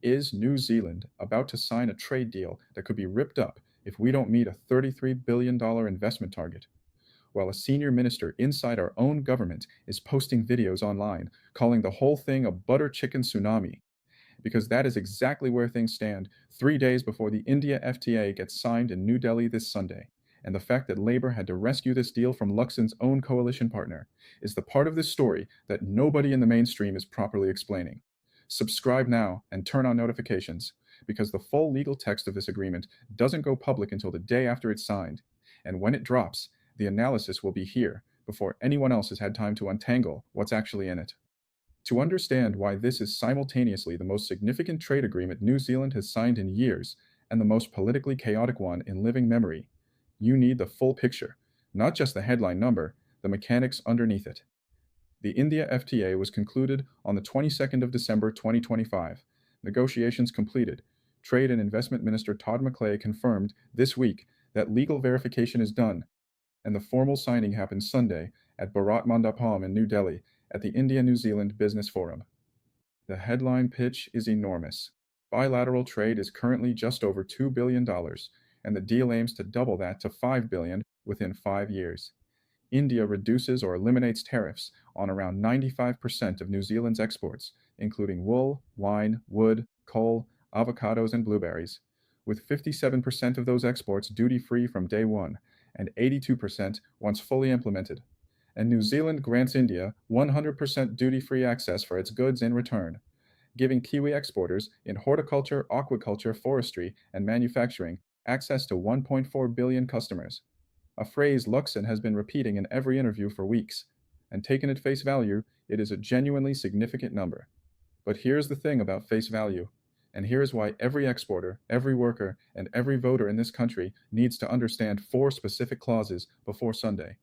Is New Zealand about to sign a trade deal that could be ripped up if we don't meet a $33 billion investment target? While a senior minister inside our own government is posting videos online calling the whole thing a butter chicken tsunami, because that is exactly where things stand 3 days before the India FTA gets signed in New Delhi this Sunday. And the fact that Labour had to rescue this deal from Luxon's own coalition partner is the part of this story that nobody in the mainstream is properly explaining. Subscribe now and turn on notifications, because the full legal text of this agreement doesn't go public until the day after it's signed. And when it drops, the analysis will be here before anyone else has had time to untangle what's actually in it. To understand why this is simultaneously the most significant trade agreement New Zealand has signed in years and the most politically chaotic one in living memory, you need the full picture, not just the headline number, the mechanics underneath it. The India FTA was concluded on the 22nd of December 2025. Negotiations completed. Trade and Investment Minister Todd McClay confirmed this week that legal verification is done, and the formal signing happened Sunday at Bharat Mandapam in New Delhi at the India-New Zealand Business Forum. The headline pitch is enormous. Bilateral trade is currently just over $2 billion, and the deal aims to double that to $5 billion within 5 years. India reduces or eliminates tariffs on around 95% of New Zealand's exports, including wool, wine, wood, coal, avocados, and blueberries, with 57% of those exports duty-free from day one, and 82% once fully implemented. And New Zealand grants India 100% duty-free access for its goods in return, giving Kiwi exporters in horticulture, aquaculture, forestry, and manufacturing access to 1.4 billion customers. A phrase Luxon has been repeating in every interview for weeks, and taken at face value, it is a genuinely significant number. But here's the thing about face value, and here's why every exporter, every worker, and every voter in this country needs to understand 4 specific clauses before Sunday,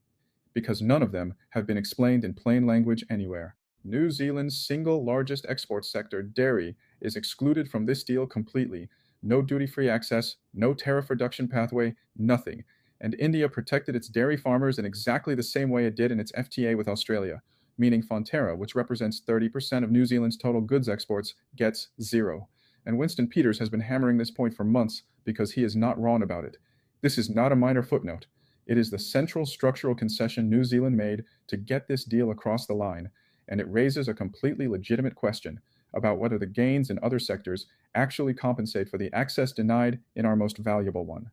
because none of them have been explained in plain language anywhere. New Zealand's single largest export sector, dairy, is excluded from this deal completely. No duty-free access, no tariff reduction pathway, nothing. And India protected its dairy farmers in exactly the same way it did in its FTA with Australia, meaning Fonterra, which represents 30% of New Zealand's total goods exports, gets 0. And Winston Peters has been hammering this point for months because he is not wrong about it. This is not a minor footnote. It is the central structural concession New Zealand made to get this deal across the line, and it raises a completely legitimate question about whether the gains in other sectors actually compensate for the access denied in our most valuable one.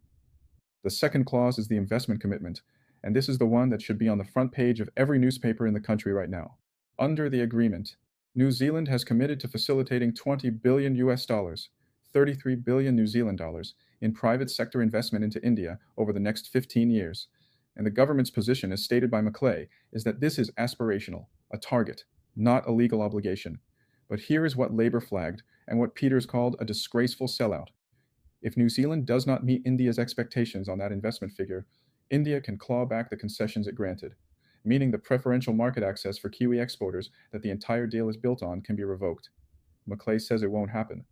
The second clause is the investment commitment, and this is the one that should be on the front page of every newspaper in the country right now. Under the agreement, New Zealand has committed to facilitating $20 billion US dollars, 33 billion New Zealand dollars, in private sector investment into India over the next 15 years. And the government's position, as stated by McClay, is that this is aspirational, a target, not a legal obligation. But here is what Labour flagged and what Peters called a disgraceful sellout. If New Zealand does not meet India's expectations on that investment figure, India can claw back the concessions it granted, meaning the preferential market access for Kiwi exporters that the entire deal is built on can be revoked. McClay says it won't happen.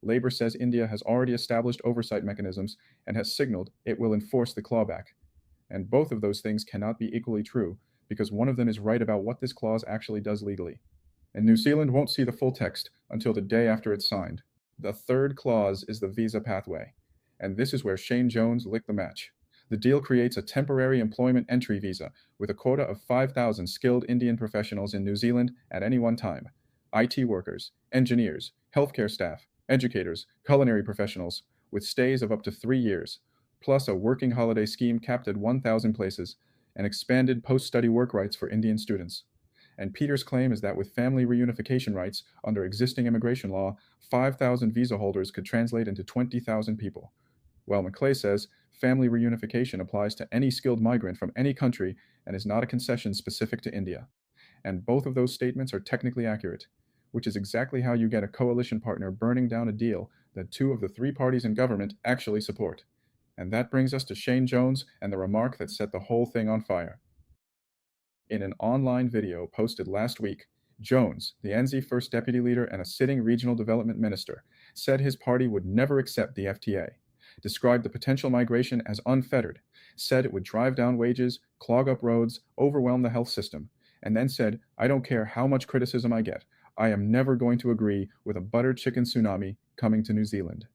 Labour says India has already established oversight mechanisms and has signaled it will enforce the clawback. And both of those things cannot be equally true, because one of them is right about what this clause actually does legally. And New Zealand won't see the full text until the day after it's signed. The third clause is the visa pathway, and this is where Shane Jones licked the match. The deal creates a temporary employment entry visa with a quota of 5,000 skilled Indian professionals in New Zealand at any one time. IT workers, engineers, healthcare staff, educators, culinary professionals, with stays of up to 3 years, plus a working holiday scheme capped at 1,000 places, and expanded post-study work rights for Indian students. And Peters' claim is that with family reunification rights under existing immigration law, 5,000 visa holders could translate into 20,000 people. While McClay says family reunification applies to any skilled migrant from any country and is not a concession specific to India. And both of those statements are technically accurate, which is exactly how you get a coalition partner burning down a deal that 2 of the 3 parties in government actually support. And that brings us to Shane Jones and the remark that set the whole thing on fire. In an online video posted last week, Jones, the NZ First Deputy Leader and a sitting regional development minister, said his party would never accept the FTA, described the potential migration as unfettered, said it would drive down wages, clog up roads, overwhelm the health system, and then said, "I don't care how much criticism I get. I am never going to agree with a butter chicken tsunami coming to New Zealand.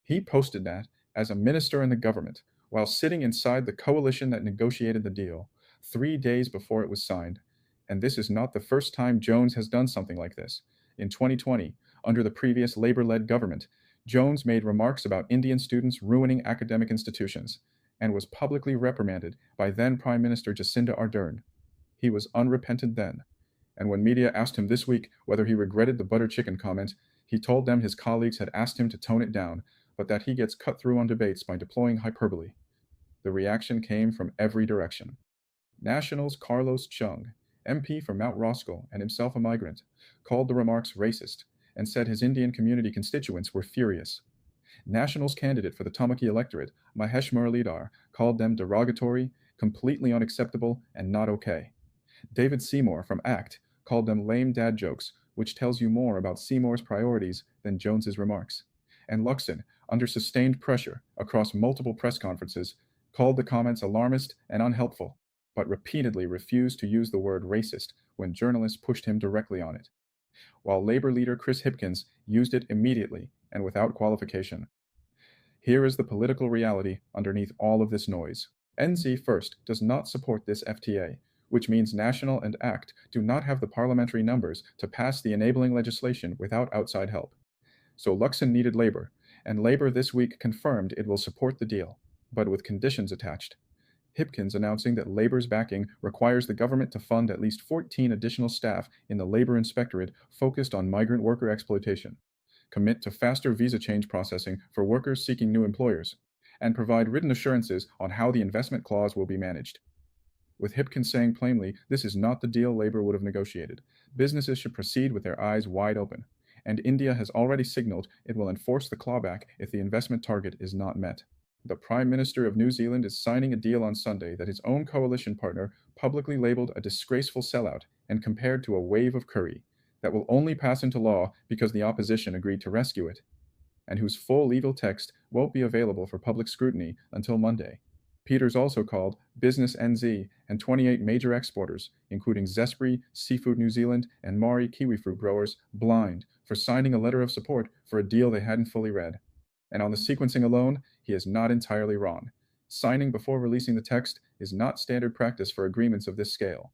He posted that as a minister in the government while sitting inside the coalition that negotiated the deal 3 days before it was signed. And this is not the first time Jones has done something like this. In 2020, under the previous Labour led government, Jones made remarks about Indian students ruining academic institutions and was publicly reprimanded by then Prime Minister Jacinda Ardern. He was unrepentant then, and when media asked him this week whether he regretted the butter chicken comment, he told them his colleagues had asked him to tone it down, but that he gets cut through on debates by deploying hyperbole. The reaction came from every direction. Nationals Carlos Chung, MP for Mount Roskill and himself a migrant, called the remarks racist and said his Indian community constituents were furious. Nationals candidate for the Tamaki electorate, Mahesh Muralidhar, called them derogatory, completely unacceptable, and not okay. David Seymour from ACT called them lame dad jokes, which tells you more about Seymour's priorities than Jones's remarks. And Luxon, under sustained pressure across multiple press conferences, called the comments alarmist and unhelpful, but repeatedly refused to use the word racist when journalists pushed him directly on it, while Labour leader Chris Hipkins used it immediately and without qualification. Here is the political reality underneath all of this noise. NZ First does not support this FTA, which means National and ACT do not have the parliamentary numbers to pass the enabling legislation without outside help. So Luxon needed Labour, and Labour this week confirmed it will support the deal, but with conditions attached. Hipkins announcing that Labour's backing requires the government to fund at least 14 additional staff in the Labour Inspectorate focused on migrant worker exploitation, commit to faster visa change processing for workers seeking new employers, and provide written assurances on how the investment clause will be managed. With Hipkins saying plainly this is not the deal Labour would have negotiated, businesses should proceed with their eyes wide open, and India has already signaled it will enforce the clawback if the investment target is not met. The Prime Minister of New Zealand is signing a deal on Sunday that his own coalition partner publicly labelled a disgraceful sellout and compared to a wave of curry that will only pass into law because the opposition agreed to rescue it, and whose full legal text won't be available for public scrutiny until Monday. Peters also called Business NZ and 28 major exporters, including Zespri, Seafood New Zealand, and Mauri kiwifruit growers, blind for signing a letter of support for a deal they hadn't fully read. And on the sequencing alone, he is not entirely wrong. Signing before releasing the text is not standard practice for agreements of this scale.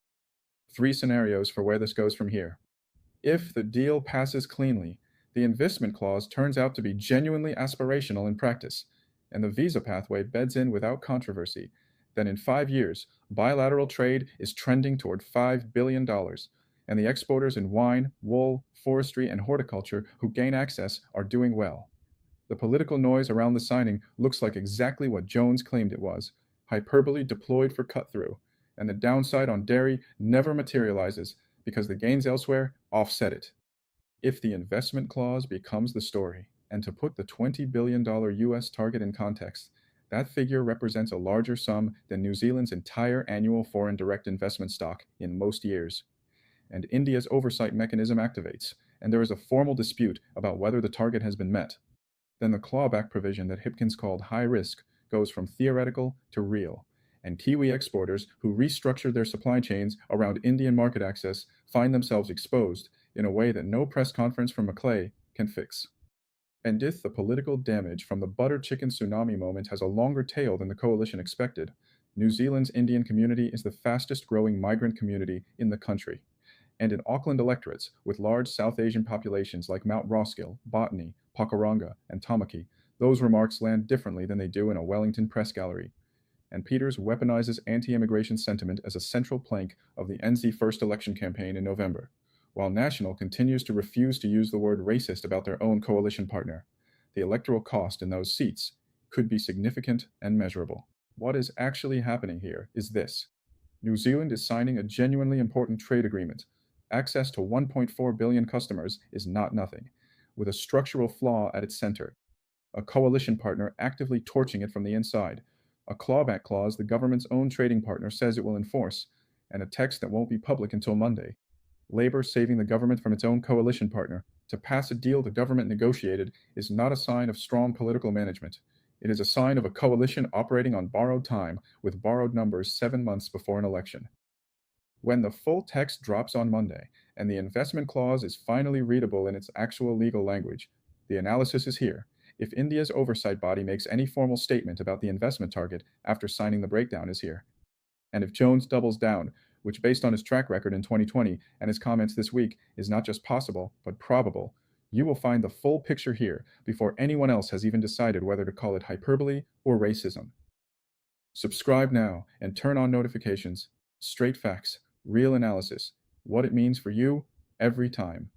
3 scenarios for where this goes from here. If the deal passes cleanly, the investment clause turns out to be genuinely aspirational in practice, and the visa pathway beds in without controversy, then in 5 years, bilateral trade is trending toward $5 billion, and the exporters in wine, wool, forestry, and horticulture who gain access are doing well. The political noise around the signing looks like exactly what Jones claimed it was, hyperbole deployed for cut-through, and the downside on dairy never materializes because the gains elsewhere offset it. If the investment clause becomes the story, and to put the $20 billion US target in context, that figure represents a larger sum than New Zealand's entire annual foreign direct investment stock in most years. And India's oversight mechanism activates, and there is a formal dispute about whether the target has been met. Then the clawback provision that Hipkins called high risk goes from theoretical to real, and Kiwi exporters who restructured their supply chains around Indian market access find themselves exposed in a way that no press conference from Macleay can fix. And if the political damage from the butter chicken tsunami moment has a longer tail than the coalition expected, New Zealand's Indian community is the fastest growing migrant community in the country. And in Auckland electorates with large South Asian populations like Mount Roskill, Botany, Pakuranga, and Tamaki, those remarks land differently than they do in a Wellington press gallery. And Peters weaponizes anti-immigration sentiment as a central plank of the NZ First election campaign in November, while National continues to refuse to use the word racist about their own coalition partner. The electoral cost in those seats could be significant and measurable. What is actually happening here is this. New Zealand is signing a genuinely important trade agreement. Access to 1.4 billion customers is not nothing, with a structural flaw at its center. A coalition partner actively torching it from the inside, a clawback clause the government's own trading partner says it will enforce, and a text that won't be public until Monday. Labour saving the government from its own coalition partner to pass a deal the government negotiated is not a sign of strong political management. It is a sign of a coalition operating on borrowed time with borrowed numbers 7 months before an election. When the full text drops on Monday, and the investment clause is finally readable in its actual legal language. The analysis is here. If India's oversight body makes any formal statement about the investment target after signing the breakdown is here. And if Jones doubles down, which based on his track record in 2020 and his comments this week is not just possible, but probable, you will find the full picture here before anyone else has even decided whether to call it hyperbole or racism. Subscribe now and turn on notifications. Straight facts, real analysis, what it means for you every time.